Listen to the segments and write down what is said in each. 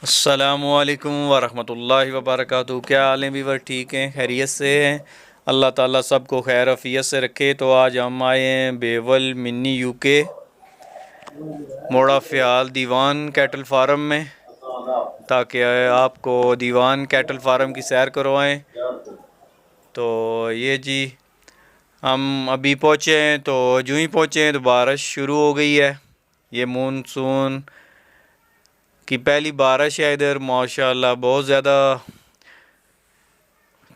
अस्सलामुअलैकुम वरहमतुल्लाहि वबरकातुहू। क्या हाल हैं वीवर? ठीक हैं, खैरियत से हैं? अल्लाह ताला सबको खैर अफ़ियत से रखे। तो आज हम आए हैं बेवल मिनी यूके मोड़ा फ़याल दीवान कैटल फार्म में, ताकि आपको दीवान कैटल फार्म की सैर करवाएं। तो ये जी हम अभी पहुँचे हैं, तो जो ही पहुँचे हैं तो बारिश शुरू हो गई है। ये मानसून की पहली बारिश है इधर, माशाल्लाह बहुत ज़्यादा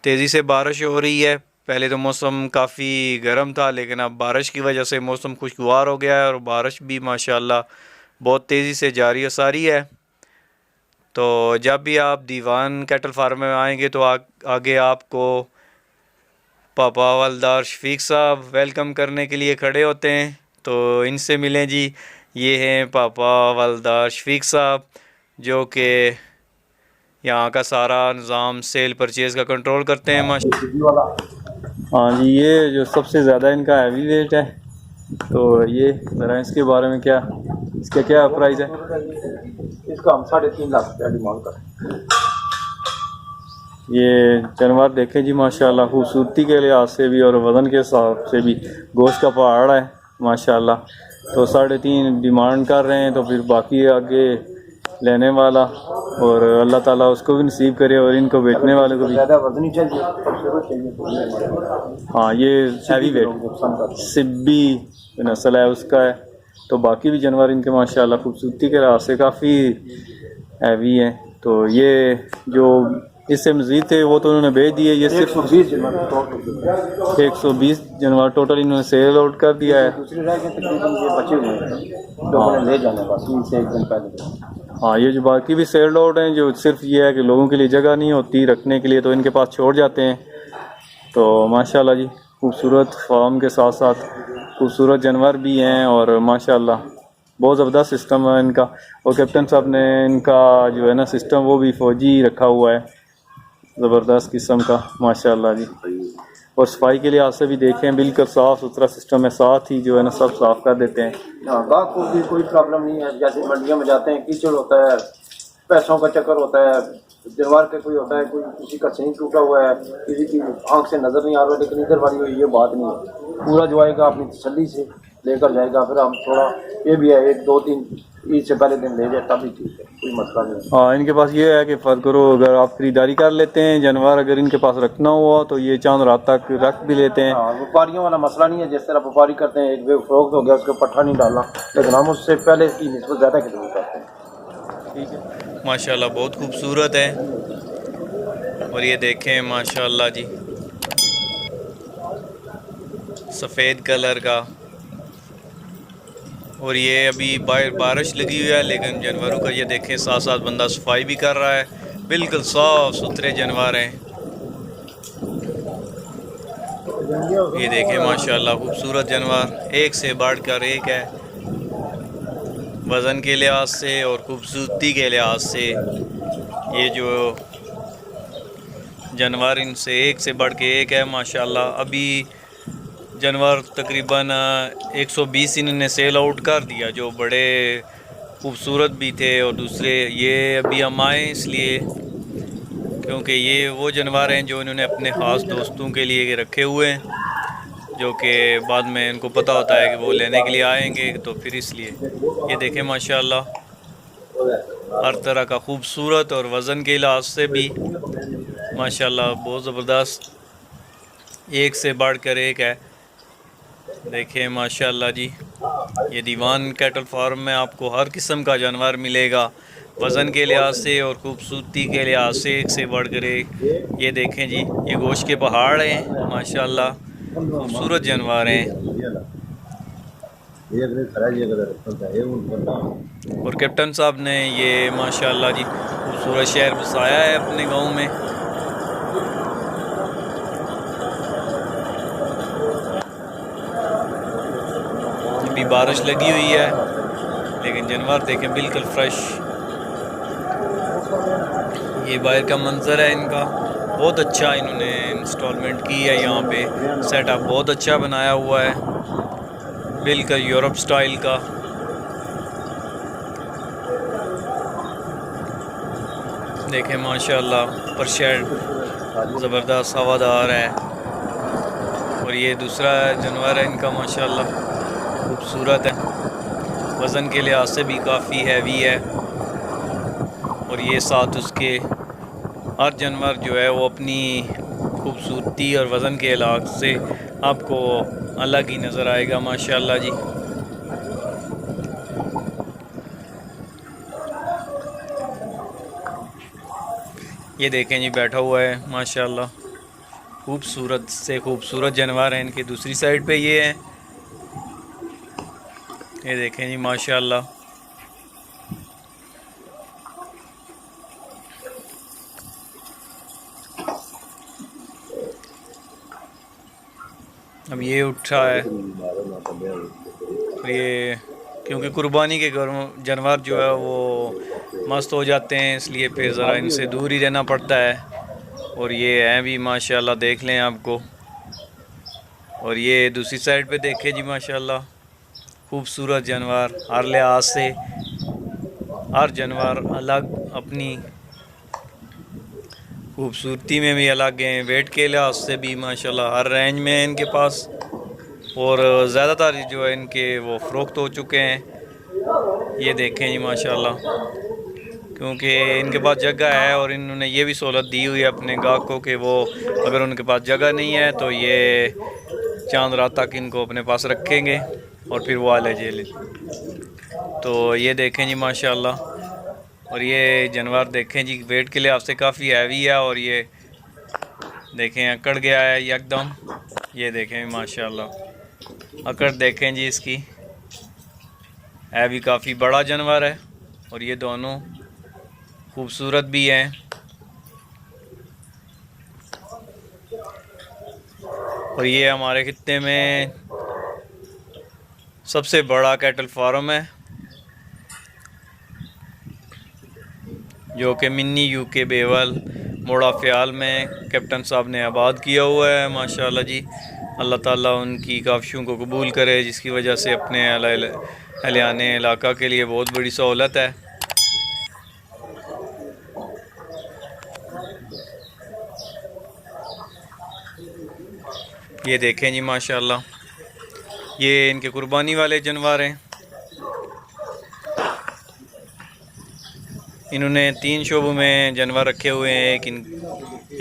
तेज़ी से बारिश हो रही है। पहले तो मौसम काफ़ी गर्म था, लेकिन अब बारिश की वजह से मौसम खुशगवार हो गया है और बारिश भी माशाल्लाह बहुत तेज़ी से जारी और सारी है। तो जब भी आप दीवान कैटल फार्म में आएंगे तो आगे आपको पापा हवलदार शफीक साहब वेलकम करने के लिए खड़े होते हैं। तो इनसे मिलें जी। ये हैं पापा हवलदार शफीक साहब, जो कि यहाँ का सारा निज़ाम सेल परचेज़ का कंट्रोल करते हैं हाँ जी, ये जो सबसे ज़्यादा इनका हैवी वेट है, तो ये ज़रा इसके बारे में क्या, इसका क्या प्राइस है? इसका हम 3.5 लाख रुपया डिमांड करें। ये जानवर देखें जी, माशाल्लाह खूबसूरती के लिहाज से भी और वज़न के हिसाब से भी गोश्त का पहाड़ है माशाल्लाह। तो 3.5 डिमांड कर रहे हैं, तो फिर बाकी आगे लेने वाला और अल्लाह ताला उसको भी नसीब करे और इनको बेचने वाले को भी। ज़्यादा वजनी चाहिए, खूबसूरत चाहिए। हाँ, ये हैवी वेट सिब्बी नस्ल है उसका है। तो बाकी भी जानवर इनके माशाल्लाह खूबसूरती के लिहाज से काफ़ी हैवी हैं। तो ये जो इससे मज़ीद थे वो तो उन्होंने भेज दिए। ये सिर्फ 120 जानवर टोटल इन्होंने सेल आउट कर दिया है। दूसरी रह गए तकरीबन ये बचे हुए हैं, तो ले जाने बस इनसे एक दिन पहले। हाँ, ये जो बाकी भी सेल आउट हैं, जो सिर्फ ये है कि लोगों के लिए जगह नहीं होती रखने के लिए, तो इनके पास छोड़ जाते हैं। तो माशाल्लाह जी, खूबसूरत फार्म के साथ साथ खूबसूरत जानवर भी हैं और माशाल्लाह बहुत ज़बरदस्त सिस्टम है इनका। और कैप्टन साहब ने इनका जो है ना सिस्टम, वो भी फ़ौजी रखा हुआ है, ज़बरदस्त किस्म का माशाल्लाह जी। और सफाई के लिहाज से भी देखें, बिल्कुल साफ़ सुथरा सिस्टम है, साथ ही जो है ना सब साफ़ कर देते हैं। हाँ, गाँव को भी कोई प्रॉब्लम नहीं है। जैसे मंडियों में जाते हैं, कीचड़ होता है, पैसों का चक्कर होता है, दीवार का कोई होता है, कोई किसी का सही टूटा हुआ है, किसी की आंख से नज़र नहीं आ रहा, लेकिन इधर वाली ये बात नहीं है। पूरा जो आएगा अपनी तसल्ली से लेकर जाएगा। फिर हम थोड़ा ये भी है, 1-2-3 ईद से पहले दिन ले जाए तभी ठीक है, कोई मसला नहीं है। हाँ, इनके पास ये है कि फ़र्क करो, अगर आप खरीदारी कर लेते हैं जानवर, अगर इनके पास रखना हुआ तो ये चांद रात तक रख भी लेते हैं। हाँ, व्यापारियों वाला मसला नहीं है। जिस तरह व्यापारी करते हैं, एक वे फरोख्त हो गया, उसके पट्ठा नहीं डालना, लेकिन हम उससे पहले की निस्बत ज़्यादा खरीद करते हैं। ठीक है, माशाल्लाह बहुत खूबसूरत है। और ये देखें माशाल्लाह जी, सफ़ेद कलर का। और ये अभी बारिश लगी हुई है, लेकिन जानवरों का ये देखें साथ साथ बंदा सफाई भी कर रहा है। बिल्कुल साफ सुथरे जानवर हैं। ये देखें माशाल्लाह खूबसूरत जानवर, एक से बढ़कर एक है, वज़न के लिहाज से और खूबसूरती के लिहाज से। ये जो जानवर इनसे एक से बढ़ के एक है माशाल्लाह। अभी जानवर तकरीबन 120 इन्होंने सेल आउट कर दिया, जो बड़े खूबसूरत भी थे। और दूसरे ये अभी हम आए इसलिए क्योंकि ये वो जानवर हैं जो इन्होंने अपने ख़ास दोस्तों के लिए रखे हुए हैं, जो कि बाद में इनको पता होता है कि वो लेने के लिए आएंगे, तो फिर इसलिए। ये देखें माशाल्लाह, हर तरह का खूबसूरत और वज़न के लिहाज से भी माशाल्लाह बहुत ज़बरदस्त, एक से बढ़कर एक है। देखें माशाल्लाह जी, ये दीवान कैटल फार्म में आपको हर किस्म का जानवर मिलेगा, वज़न के लिहाज से और ख़ूबसूरती के लिहाज से एक से बढ़कर एक। ये देखें जी, ये गोश्त के पहाड़ हैं माशाल्लाह, खूबसूरत जानवर हैं। और कैप्टन साहब ने ये माशाल्लाह जी खूबसूरत शहर बसाया है अपने गांव में। अभी बारिश लगी हुई है, लेकिन जानवर देखें बिल्कुल फ्रेश। ये बाहर का मंजर है इनका, बहुत अच्छा इन्होंने इंस्टॉलमेंट की है। यहाँ पे सेटअप बहुत अच्छा बनाया हुआ है, बिल्कुल यूरोप स्टाइल का। देखें माशाल्लाह, पर शेड ज़बरदस्त हवादार है। और ये दूसरा जानवर है इनका, माशाल्लाह खूबसूरत है, वज़न के लिहाज से भी काफ़ी हैवी है। और ये साथ उसके हर जानवर जो है वो अपनी खूबसूरती और वज़न के लिहाज से आपको अलग ही नज़र आएगा माशाल्लाह जी। ये देखें जी, बैठा हुआ है माशाल्लाह, खूबसूरत से खूबसूरत जानवर है। इनके दूसरी साइड पे ये है, ये देखें जी माशाल्लाह। अब ये उठा है, और ये क्योंकि कुर्बानी के जानवर जो है वो मस्त हो जाते हैं, इसलिए फिर ज़रा इनसे दूर ही रहना पड़ता है। और ये हैं भी माशाल्लाह, देख लें आपको। और ये दूसरी साइड पे देखें जी माशाल्लाह, खूबसूरत जानवर, हर लिहाज से हर जानवर अलग, अपनी खूबसूरती में भी अलग हैं, वेट के लिहाज से भी माशाल्लाह हर रेंज में है इनके पास। और ज़्यादातर जो है इनके वो फ़रोख्त हो चुके हैं। ये देखें जी माशाल्लाह, क्योंकि इनके पास जगह है और इन्होंने ये भी सहूलत दी हुई है अपने ग्राहकों के, वो अगर उनके पास जगह नहीं है तो ये चांद रात तक इनको अपने पास रखेंगे और फिर वो आले जेल। तो ये देखें जी माशाल्लाह। और ये जानवर देखें जी, वेट के लिहाज से काफ़ी हैवी है। और ये देखें अकड़ गया है एकदम, ये देखें माशाल्लाह, अकड़ देखें जी इसकी, है भी काफ़ी बड़ा जानवर है। और ये दोनों खूबसूरत भी हैं। और ये हमारे खित्ते में सबसे बड़ा कैटल फार्म है, जो कि मिनी यूके बेवल मोड़ा फ़याल में कैप्टन साहब ने आबाद किया हुआ है माशाल्लाह जी। अल्लाह ताला उनकी काविशों को कबूल करे, जिसकी वजह से अपने हलियाने इलाका के लिए बहुत बड़ी सहूलत है। ये देखें जी माशाल्लाह, ये इनके कुर्बानी वाले जानवर हैं। इन्होंने 3 शोबों में जानवर रखे हुए हैं।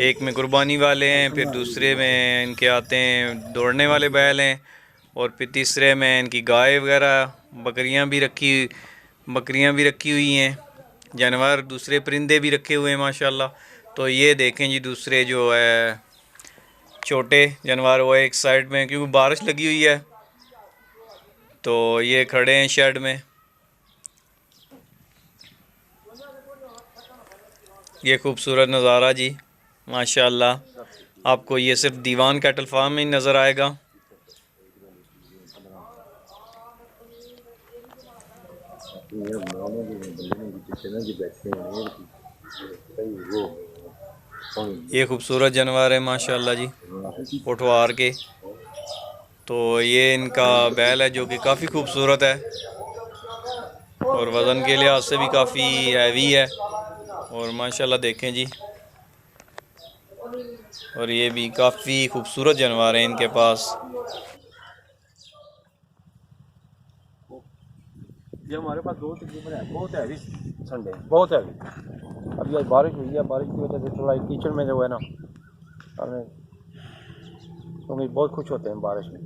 एक में कुर्बानी वाले हैं, फिर दूसरे में इनके आते हैं दौड़ने वाले बैल हैं, और फिर तीसरे में इनकी गाय वगैरह बकरियां भी रखी हुई हैं। जानवर दूसरे परिंदे भी रखे हुए हैं माशाल्लाह। तो ये देखें जी, दूसरे जो है छोटे जानवर वो एक साइड में, क्योंकि बारिश लगी हुई है तो ये खड़े हैं शेड में। ये खूबसूरत नज़ारा जी माशाल्लाह, आपको ये सिर्फ दीवान कैटल फार्म में ही नज़र आएगा। ये खूबसूरत जानवर है माशाल्लाह जी, पोठवार के। तो ये इनका बैल है, जो कि काफ़ी खूबसूरत है और वज़न के लिहाज से भी काफ़ी हैवी है। और माशाल्लाह देखें जी, और ये भी काफ़ी खूबसूरत जानवर हैं इनके पास। ये हमारे पास दो तकरीबन है, बहुत हैवी संडे, बहुत हैवी। अभी आज बारिश हुई है, बारिश की वजह से थोड़ा कीचड़ में जो है ना, हमें क्योंकि बहुत खुश होते हैं बारिश में।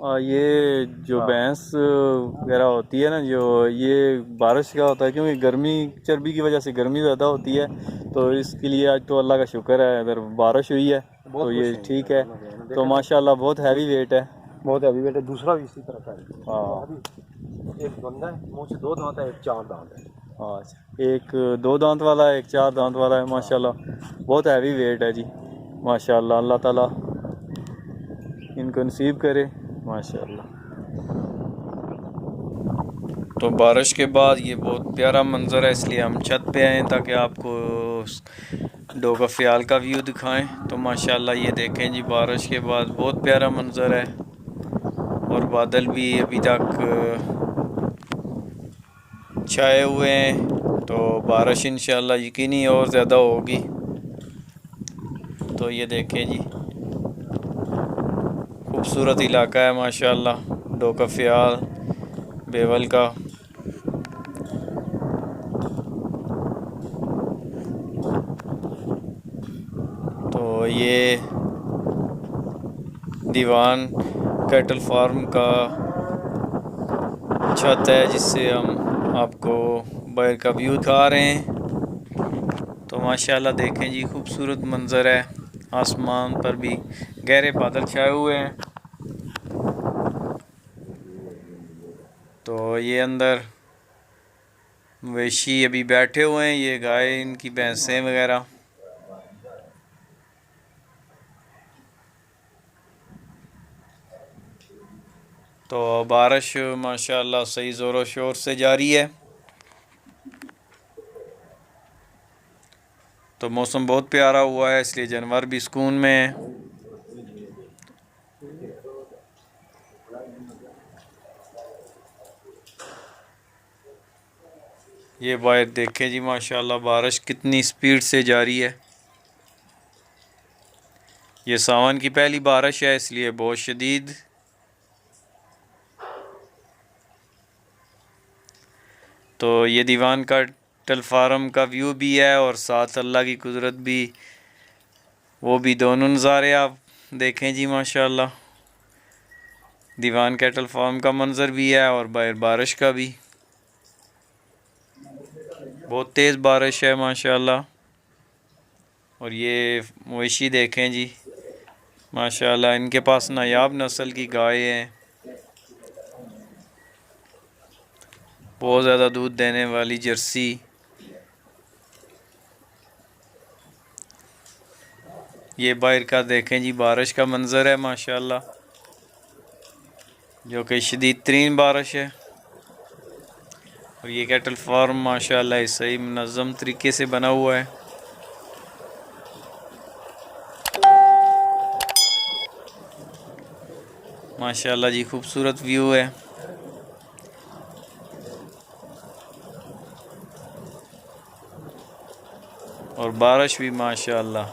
ये जो भैंस वगैरह होती है ना, जो ये बारिश का होता है, क्योंकि गर्मी चर्बी की वजह से गर्मी ज़्यादा होती है, तो इसके लिए आज तो अल्लाह का शुक्र है अगर बारिश हुई है तो ये ठीक है। तो माशाल्लाह बहुत हैवी वेट है, बहुत हैवी वेट है। दूसरा भी इसी तरह का है। हाँ, एक बंदा है, मुँह से 2 दांत है, एक 4 दांत है। अच्छा, एक 2 दांत वाला है, एक 4 दांत वाला है माशाल्लाह, बहुत हैवी वेट है जी माशाल्लाह। अल्लाह ताला इनको नसीब करे माशाल्लाह। तो बारिश के बाद ये बहुत प्यारा मंज़र है, इसलिए हम छत पे आए ताकि आपको डोगा फ़याल का व्यू दिखाएं। तो माशाल्लाह ये देखें जी, बारिश के बाद बहुत प्यारा मंज़र है, और बादल भी अभी तक छाए हुए हैं। तो बारिश इंशाल्लाह यकीनी और ज़्यादा होगी। तो ये देखें जी, खूबसूरत इलाका है माशाल्लाह, डोका फ़याल बेवल का। तो ये दीवान कैटल फार्म का छत है जिससे हम आपको बाहर का व्यू दिखा रहे हैं। तो माशाल्लाह देखें जी, खूबसूरत मंज़र है। आसमान पर भी गहरे बादल छाए हुए हैं। तो ये अंदर मवेशी अभी बैठे हुए हैं, ये गाय, इनकी भैंसें वगैरह। तो बारिश माशाल्लाह सही ज़ोरों शोर से जारी है। तो मौसम बहुत प्यारा हुआ है, इसलिए जानवर भी सुकून में है। ये बाहर देखें जी, माशाल्लाह बारिश कितनी स्पीड से जारी है। ये सावन की पहली बारिश है, इसलिए बहुत शदीद। तो ये दीवान का टल फार्म का व्यू भी है और साथ अल्लाह की कुदरत भी, वो भी दोनों नज़ारे आप देखें जी माशाल्लाह। दीवान कैटल फार्म का मंज़र भी है और बाहर बारिश का भी। बहुत तेज़ बारिश है माशाल्लाह। और ये मवेशी देखें जी माशाल्लाह, इनके पास नायाब नस्ल की गाय हैं, बहुत ज़्यादा दूध देने वाली जर्सी। ये बाहर का देखें जी, बारिश का मंज़र है माशाल्लाह, जो कि शदीद तरीन बारिश है। और ये कैटल फार्म माशाल्लाह सही मुनज़्ज़म तरीके से बना हुआ है। माशाल्लाह जी, खूबसूरत व्यू है। और बारिश भी माशाल्लाह।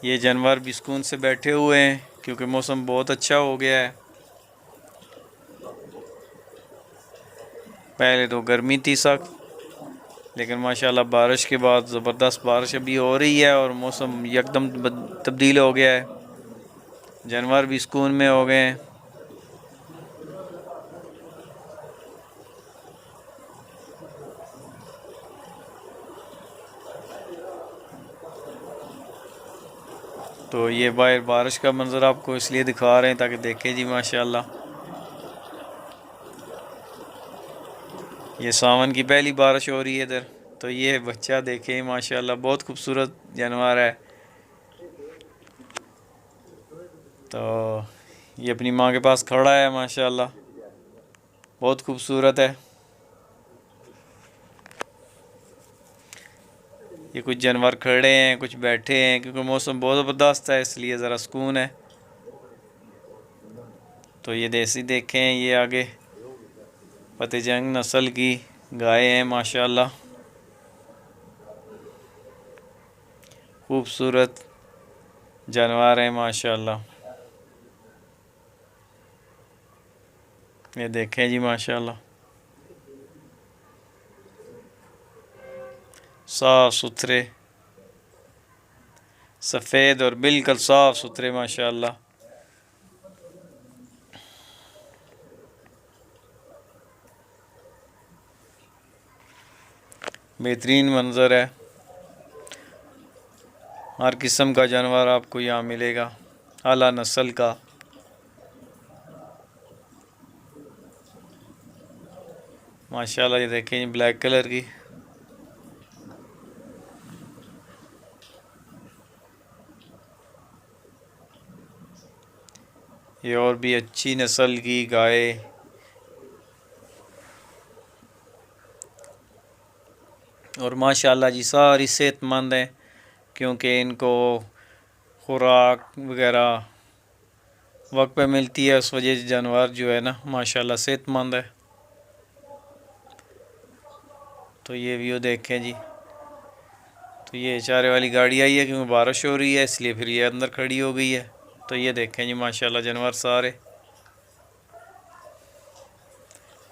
ये जानवर भी सुकून से बैठे हुए हैं क्योंकि मौसम बहुत अच्छा हो गया है। पहले तो गर्मी थी सख्त, लेकिन माशाल्लाह बारिश के बाद ज़बरदस्त बारिश अभी हो रही है और मौसम यकदम तब्दील हो गया है। जानवर भी सुकून में हो गए हैं। तो ये बाहर बारिश का मंज़र आपको इसलिए दिखा रहे हैं ताकि देखें जी माशाल्लाह। ये सावन की पहली बारिश हो रही है इधर। तो ये बच्चा देखें माशाल्लाह, बहुत खूबसूरत जानवर है। तो ये अपनी माँ के पास खड़ा है माशाल्लाह, बहुत खूबसूरत है। ये कुछ जानवर खड़े हैं, कुछ बैठे हैं, क्योंकि मौसम बहुत ज़बरदस्त है इसलिए ज़रा सुकून है। तो ये देसी देखें, ये आगे फतेहजंग नस्ल की गाय हैं माशाल्लाह, खूबसूरत जानवर हैं माशाल्लाह। ये देखें जी माशाल्लाह, साफ़ सुथरे, सफ़ेद और बिल्कुल साफ़ सुथरे माशाल्लाह। बेहतरीन मंज़र है। हर किस्म का जानवर आपको यहाँ मिलेगा, आला नस्ल का। माशाल्लाह ये देखें, ब्लैक कलर की। ये और भी अच्छी नस्ल की गाय। और माशाल्लाह जी सारी सेहतमंद हैं, क्योंकि इनको खुराक वगैरह वक्त पे मिलती है, उस वजह से जानवर जो है ना माशाल्लाह सेहतमंद है। तो ये व्यू देखें जी। तो ये चारे वाली गाड़ी आई है क्योंकि बारिश हो रही है, इसलिए फिर ये अंदर खड़ी हो गई है। तो ये देखें जी माशाल्लाह जानवर सारे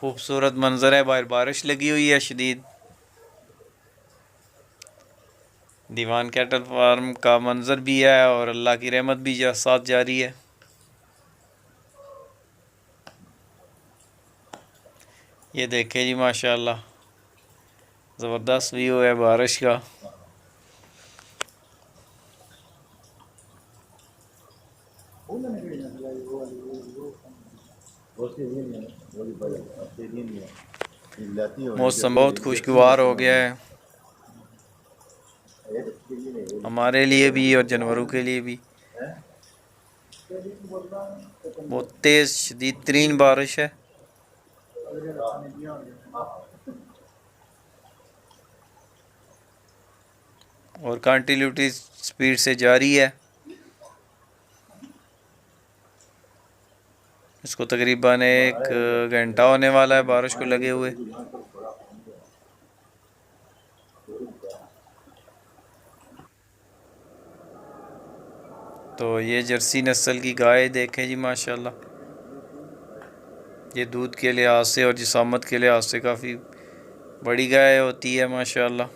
खूबसूरत मंजर है। बाहर बारिश लगी हुई है शदीद। दीवान कैटल फार्म का मंजर भी है और अल्लाह की रहमत भी साथ जारी है। ये देखें जी माशाल्लाह ज़बरदस्त व्यू है बारिश का। मौसम बहुत खुशगवार हो गया है हमारे लिए भी और जानवरों के लिए भी। बहुत तेज़ शदीद तरीन बारिश है। और कंटिन्यूटी स्पीड से जारी है। इसको तकरीबन 1 घंटा होने वाला है बारिश को लगे हुए। तो ये जर्सी नस्ल की गाय देखें जी माशाल्लाह। ये दूध के लिहाज से और जिसामत के लिहाज से काफ़ी बड़ी गाय होती है माशाल्लाह।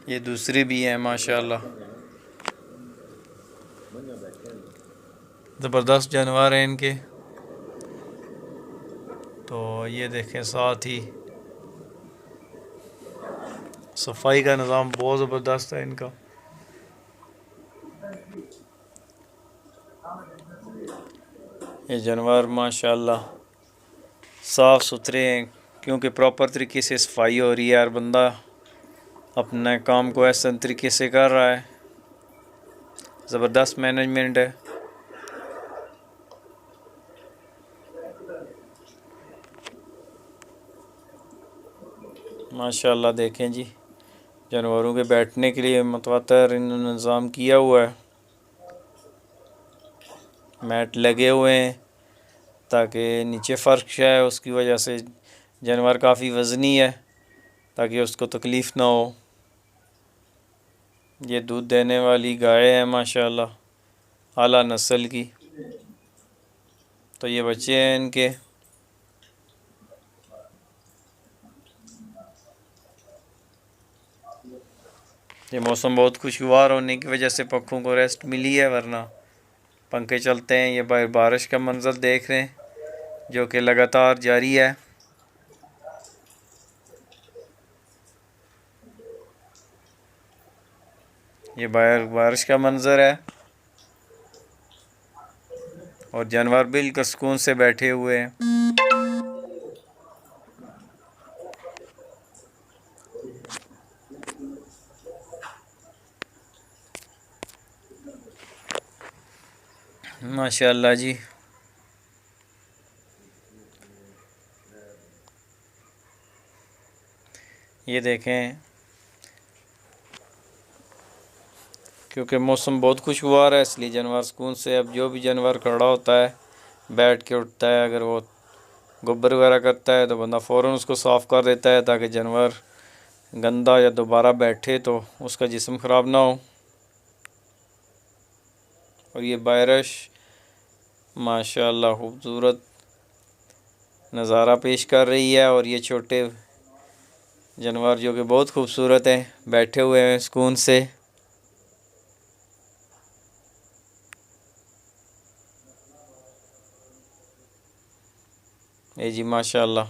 ये दूसरी भी हैं माशाल्लाह। ज़बरदस्त जानवर हैं इनके। तो ये देखें साथ ही सफाई का निज़ाम बहुत ज़बरदस्त है इनका। ये जानवर माशाल्लाह साफ़ सुथरे हैं क्योंकि प्रॉपर तरीके से सफाई हो रही है। हर बंदा अपने काम को ऐसे तरीके से कर रहा है। ज़बरदस्त मैनेजमेंट है। माशाल्लाह देखें जी जानवरों के बैठने के लिए मतवातर इन्होंने निज़ाम किया हुआ है। मैट लगे हुए हैं ताकि नीचे फ़र्श है, उसकी वजह से जानवर काफ़ी वज़नी है ताकि उसको तकलीफ़ ना हो। ये दूध देने वाली गाय है माशाल्लाह आला नस्ल की। तो ये बच्चे हैं इनके। ये मौसम बहुत खुशगवार होने की वजह से पक्षों को रेस्ट मिली है, वरना पंखे चलते हैं। ये बारिश का मंजर देख रहे हैं जो कि लगातार जारी है। ये बारिश का मंजर है और जानवर बिल्कुल सुकून से बैठे हुए हैं। माशाल्लाह जी। ये देखें क्योंकि मौसम बहुत खुशगवार है इसलिए जानवर सुकून से, अब जो भी जानवर खड़ा होता है बैठ के उठता है, अगर वो गोबर वगैरह करता है तो बंदा फ़ौरन उसको साफ़ कर देता है ताकि जानवर गंदा या दोबारा बैठे तो उसका जिस्म ख़राब ना हो। और ये बारिश माशाल्लाह खूबसूरत नज़ारा पेश कर रही है। और ये छोटे जानवर जो कि बहुत खूबसूरत हैं बैठे हुए हैं सुकून से। ये जी माशाल्लाह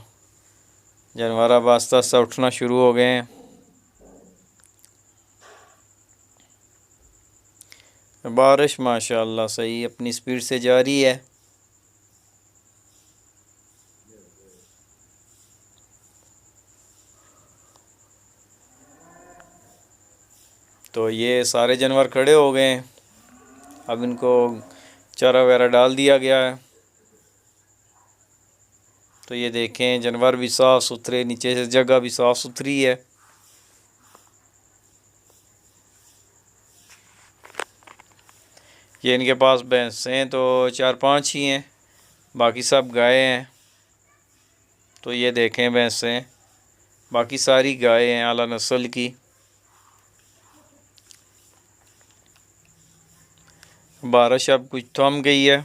जानवर अब आस्ता आस्ता उठना शुरू हो गए हैं। बारिश माशाल्लाह सही अपनी स्पीड से जारी है। तो ये सारे जानवर खड़े हो गए हैं। अब इनको चारा वगैरह डाल दिया गया है। तो ये देखें जानवर भी साफ़ सुथरे, नीचे से जगह भी साफ़ सुथरी है। ये इनके पास भैंसें तो 4-5 ही हैं, बाकी सब गाय हैं। तो ये देखें भैंसें, बाकी सारी गाय हैं आला नस्ल की। बारिश अब कुछ थम गई है।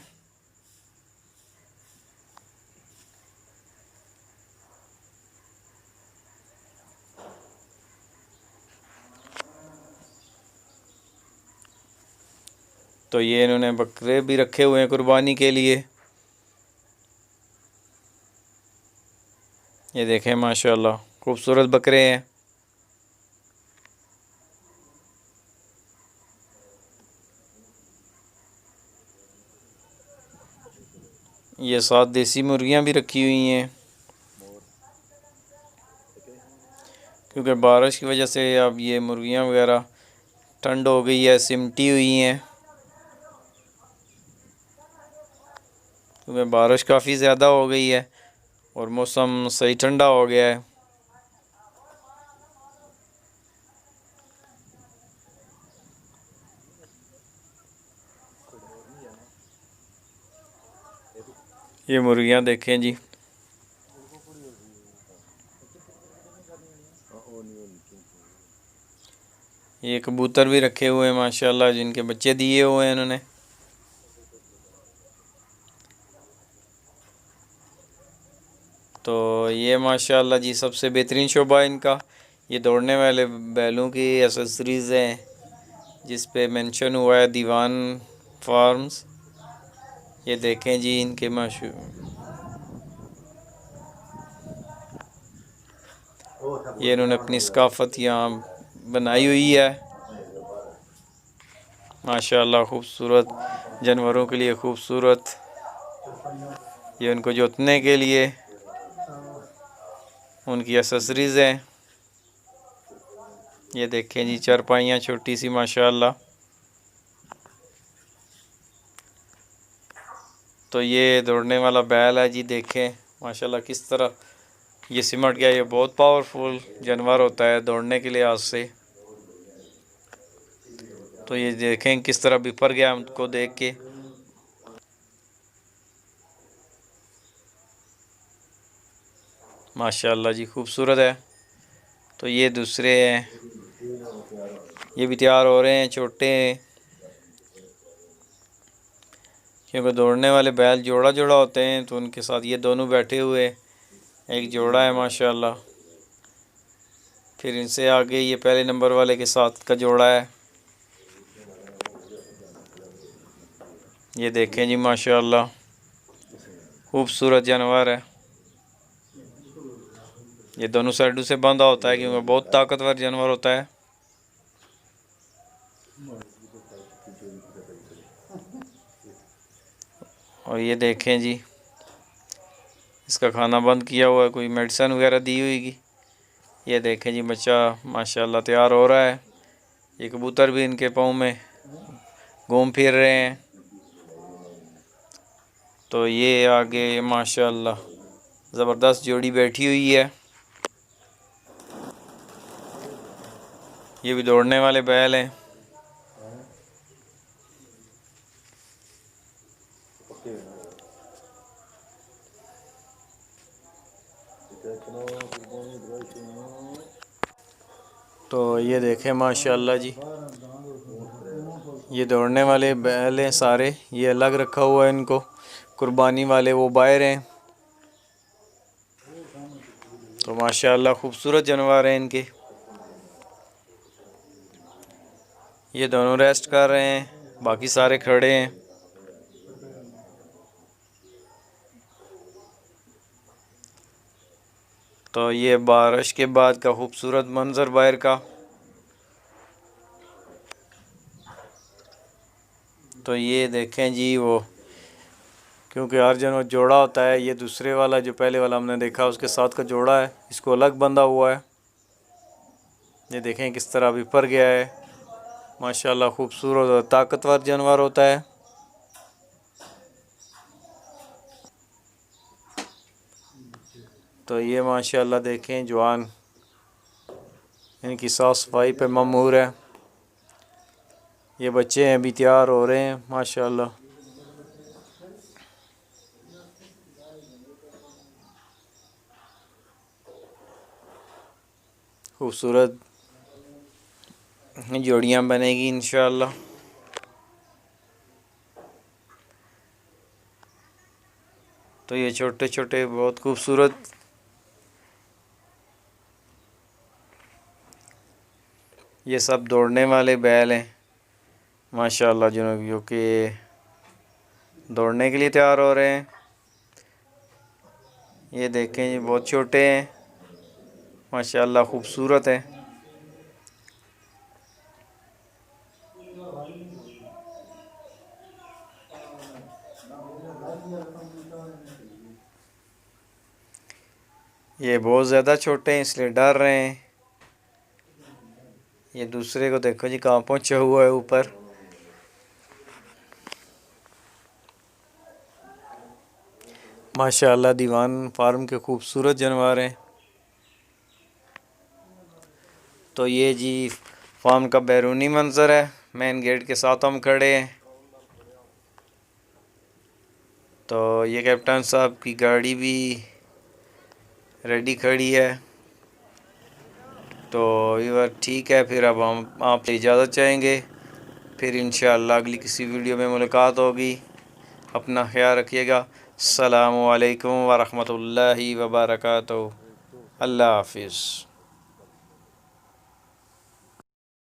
तो ये इन्होंने बकरे भी रखे हुए हैं कुर्बानी के लिए। ये देखें माशाल्लाह खूबसूरत बकरे हैं। ये 7 देसी मुर्गियां भी रखी हुई हैं, क्योंकि बारिश की वजह से अब ये मुर्गियां वगैरह ठंड हो गई है, सिमटी हुई हैं, क्योंकि बारिश काफ़ी ज़्यादा हो गई है और मौसम सही ठंडा हो गया है। ये मुर्गियां देखें जी, ये कबूतर भी रखे हुए हैं माशाल्लाह, जिनके बच्चे दिए हुए हैं इन्होंने। तो ये माशाल्लाह जी सबसे बेहतरीन शोबा है इनका। ये दौड़ने वाले बैलों की एसेसरीज़ हैं, जिस पे मेंशन हुआ है दीवान फार्म्स। ये देखें जी इनके ये इन्होंने अपनी सकाफत यहाँ बनाई हुई है माशाल्लाह। खूबसूरत जानवरों के लिए खूबसूरत, ये उनको जोतने के लिए उनकी एसेसरीज़ हैं। ये देखें जी चारपाइयाँ छोटी सी माशाल्लाह। तो ये दौड़ने वाला बैल है जी, देखें माशाल्लाह किस तरह ये सिमट गया। ये बहुत पावरफुल जानवर होता है दौड़ने के लिहाज से। तो ये देखें किस तरह बिफर गया उनको देख के। माशाल्लाह जी खूबसूरत है। तो ये दूसरे हैं, ये भी तैयार हो रहे हैं, छोटे हैं, क्योंकि दौड़ने वाले बैल जोड़ा जोड़ा होते हैं। तो उनके साथ ये दोनों बैठे हुए एक जोड़ा है माशाल्लाह। फिर इनसे आगे ये पहले नंबर वाले के साथ का जोड़ा है। ये देखें जी माशाल्लाह खूबसूरत जानवर है। ये दोनों साइडों से बंधा होता है, क्योंकि बहुत ताकतवर जानवर होता है। और ये देखें जी इसका खाना बंद किया हुआ है, कोई मेडिसिन वगैरह दी हुई। ये देखें जी बच्चा माशाल्लाह तैयार हो रहा है। ये कबूतर भी इनके पाँव में घूम फिर रहे हैं। तो ये आगे माशाल्लाह ज़बरदस्त जोड़ी बैठी हुई है। ये भी दौड़ने वाले बैल हैं। तो ये देखें माशाल्लाह जी ये दौड़ने वाले बैल हैं सारे। ये अलग रखा हुआ है इनको, कुर्बानी वाले वो बाहर हैं। तो माशाल्लाह खूबसूरत जानवर हैं इनके। ये दोनों रेस्ट कर रहे हैं, बाकी सारे खड़े हैं। तो ये बारिश के बाद का खूबसूरत मंजर बाहर का। तो ये देखें जी वो, क्योंकि हर जानवर जोड़ा होता है, ये दूसरे वाला जो पहले वाला हमने देखा उसके साथ का जोड़ा है, इसको अलग बंधा हुआ है। ये देखें किस तरह बिफर गया है। माशाल्लाह खूबसूरत और ताकतवर जानवर होता है। तो ये माशाल्लाह देखें जवान, इनकी साफ़ सफाई पे मामूर है। ये बच्चे हैं अभी तैयार हो रहे हैं माशाल्लाह। खूबसूरत जोड़ियाँ बनेगी इंशाल्लाह। तो ये छोटे छोटे बहुत खूबसूरत ये सब दौड़ने वाले बैल हैं माशाल्लाह, जो कि दौड़ने के लिए तैयार हो रहे हैं। ये देखें, ये बहुत छोटे हैं माशाल्लाह, खूबसूरत है। ये बहुत ज़्यादा छोटे हैं इसलिए डर रहे हैं। ये दूसरे को देखो जी कहाँ पहुँचा हुआ है ऊपर। माशाल्लाह दीवान फार्म के खूबसूरत जानवर हैं। तो ये जी फार्म का बैरूनी मंज़र है, मेन गेट के साथ हम खड़े हैं। तो ये कैप्टन साहब की गाड़ी भी रेडी खड़ी है। तो ये ठीक है, फिर अब हम आपसे इजाज़त चाहेंगे। फिर इंशाअल्लाह अगली किसी वीडियो में मुलाकात होगी। अपना ख्याल रखिएगा। अस्सलामु अलैकुम व रहमतुल्लाहि व बरकातहू। अल्लाह हाफिज़।